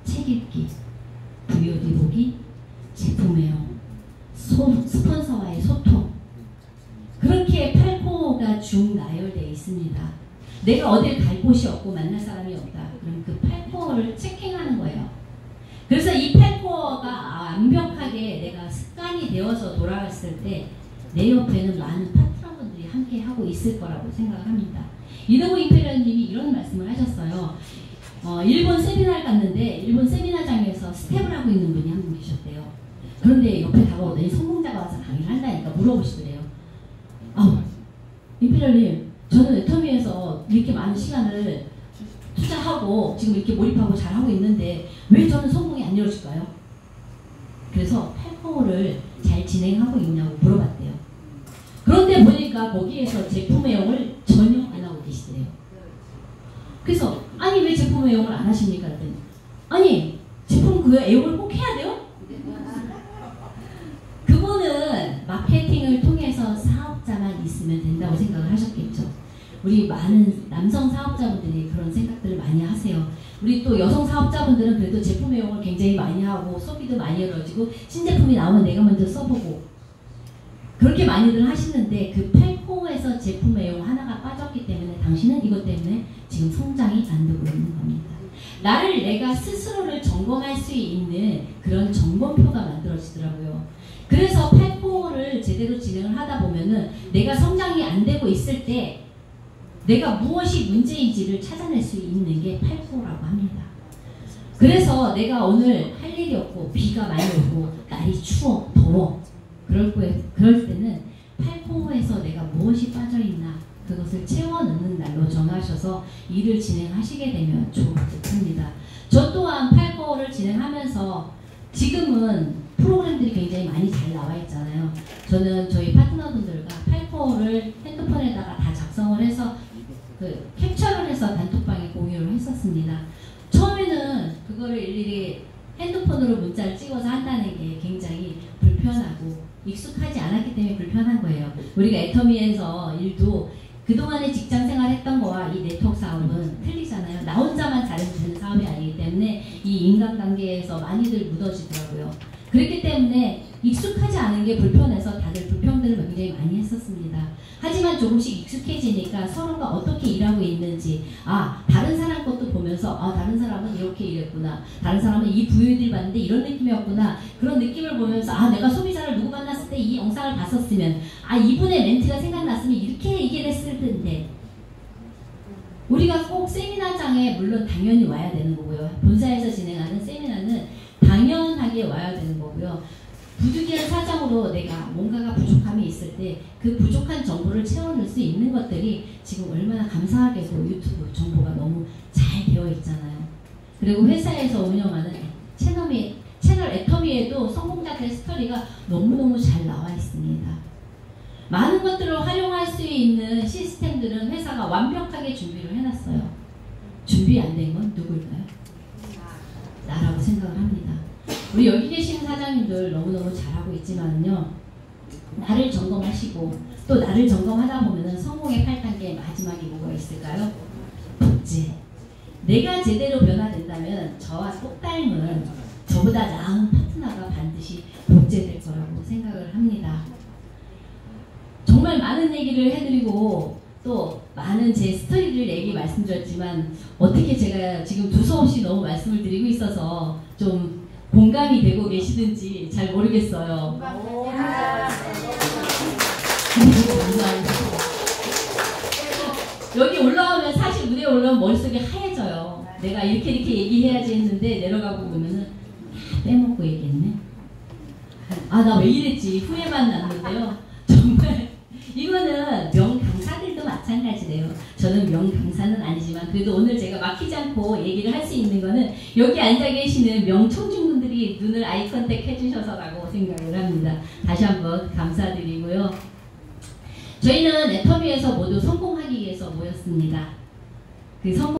책 읽기, VOD 보기, 제품 애용, 스폰서와의 소통. 그렇게 8코어가 중나열되어 있습니다. 내가 어딜 갈 곳이 없고 만날 사람이 없다. 그럼 그 8코어를 체킹하는 거예요. 그래서 이 8코어가 완벽하게 내가 습관이 되어서 돌아갔을 때 내 옆에는 많은 파트너분들이 함께 하고 있을 거라고 생각합니다. 이더구 임페리얼님이 이런 말씀을 하셨어요. 일본 세미나를 갔는데 일본 세미나장에서 스텝을 하고 있는 분이 한 분 계셨대요. 그런데 옆에 다가오더니 성공자가 와서 강의를 한다니까 물어보시더래요. 임페리얼님, 저는 애터미에서 이렇게 많은 시간을 투자하고 지금 이렇게 몰입하고 잘하고 있는데 왜 저는 성공이 안 이루어질까요? 그래서 8코어를 잘 진행하고 있냐고 물어봤대요. 그런데 보니까 거기에서 제품 애용을 전혀 안 하고 계시더래요. 그래서 아니 왜 제품 애용을 안 하십니까? 그랬더니 아니 제품 그 애용을 꼭 해야 돼요? 그분은 마케팅을 통해서 사업자만 있으면 된다고 생각을 하셨겠죠. 우리 많은 남성 사업자분들이 그런 생각들을 많이 하세요. 우리 또 여성 사업자분들은 그래도 제품 애용을 굉장히 많이 하고 소비도 많이 이루어지고 신제품이 나오면 내가 먼저 써보고 그렇게 많이들 하시는데 그 8코어에서 제품 애용 하나가 빠졌기 때문에 당신은 이것 때문에 지금 성장이 안 되고 있는 겁니다. 나를 내가 스스로를 점검할 수 있는 그런 점검표가 만들어지더라고요. 그래서 8코어를 제대로 진행을 하다 보면은 내가 성장이 안 되고 있을 때 내가 무엇이 문제인지를 찾아낼 수 있는 게 8코어라고 합니다. 그래서 내가 오늘 할 일이 없고 비가 많이 오고 날이 추워 더워 그럴 때는 8코어에서 내가 무엇이 빠져있나 그것을 채워넣는 날로 정하셔서 일을 진행하시게 되면 좋을 듯합니다. 저 또한 8코어를 진행하면서 지금은 프로그램들이 굉장히 많이 잘 나와 있잖아요. 저는 저희 파트너분들과 8코어를 핸드폰에다가 다 작성을 해서 캡처를 해서 단톡방에 공유를 했었습니다. 처음에는 그거를 일일이 핸드폰으로 문자를 찍어서 한다는 게 굉장히 불편하고 익숙하지 않았기 때문에 불편한 거예요. 우리가 애터미에서 일도 그동안에 직장 생활했던 거와 이 네트워크 사업은 틀리잖아요. 나 혼자만 잘해도 되는 사업이 아니기 때문에 이 인간관계에서 많이들 묻어지더라고요. 그렇기 때문에 익숙하지 않은 게 불편해서 다들 불평들을 굉장히 많이 했었습니다. 하지만 조금씩 익숙해지니까 서로가 어떻게 일하고 있는지 다른 사람 것도 보면서 아, 다른 사람은 이렇게 일했구나, 다른 사람은 이 부유들 봤는데 이런 느낌이었구나, 그런 느낌을 보면서 아, 내가 소비자를 누구 만났을 때 이 영상을 봤었으면, 아, 이분의 멘트가 생각났으면 이렇게 얘기를 했을 텐데. 우리가 꼭 세미나장에 물론 당연히 와야 되는 거고요. 본사에서 진행하는 세미나는 당연하게 와야 되는 거고요. 부득이한 사정으로 내가 뭔가가 부족함이 있을 때 그 부족한 정보를 채워낼 수 있는 것들이 지금 얼마나 감사하게도 유튜브 정보가 너무 잘 되어 있잖아요. 그리고 회사에서 운영하는 채널 애터미에도 성공자들의 스토리가 너무너무 잘 나와 있습니다. 많은 것들을 활용할 수 있는 시스템들은 회사가 완벽하게 준비를 해놨어요. 준비 안 된 건 누굴까요? 나라고 생각을 합니다. 우리 여기 계신 사장님들 너무너무 잘하고 있지만요, 나를 점검하시고 또 나를 점검하다 보면은 성공의 8단계 마지막이 뭐가 있을까요? 복제. 내가 제대로 변화된다면 저와 똑닮은 저보다 나은 파트너가 반드시 복제될 거라고 생각을 합니다. 정말 많은 얘기를 해드리고 또 많은 제 스토리를 말씀드렸지만 어떻게 제가 지금 두서없이 너무 말씀을 드리고 있어서 좀 공감이 되고 계시든지 잘 모르겠어요. 여기 올라오면, 사실 무대에 올라오면 머릿속이 하얘져요. 내가 이렇게 얘기해야지 했는데 내려가고 보면은 다 빼먹고 얘기했네. 아, 나 왜 이랬지 후회만 났는데요. 정말 이거는 명강사들도 마찬가지래요. 저는 명강사는 아니지만 그래도 오늘 제가 막히지 않고 얘기를 할 수 있는 거는 여기 앉아 계시는 명청중분들이 눈을 아이 컨택 해주셔서라고 생각을 합니다. 다시 한번 감사드리고요. 저희는 애터미에서 모두 성공하기 위해서 모였습니다. 그 성공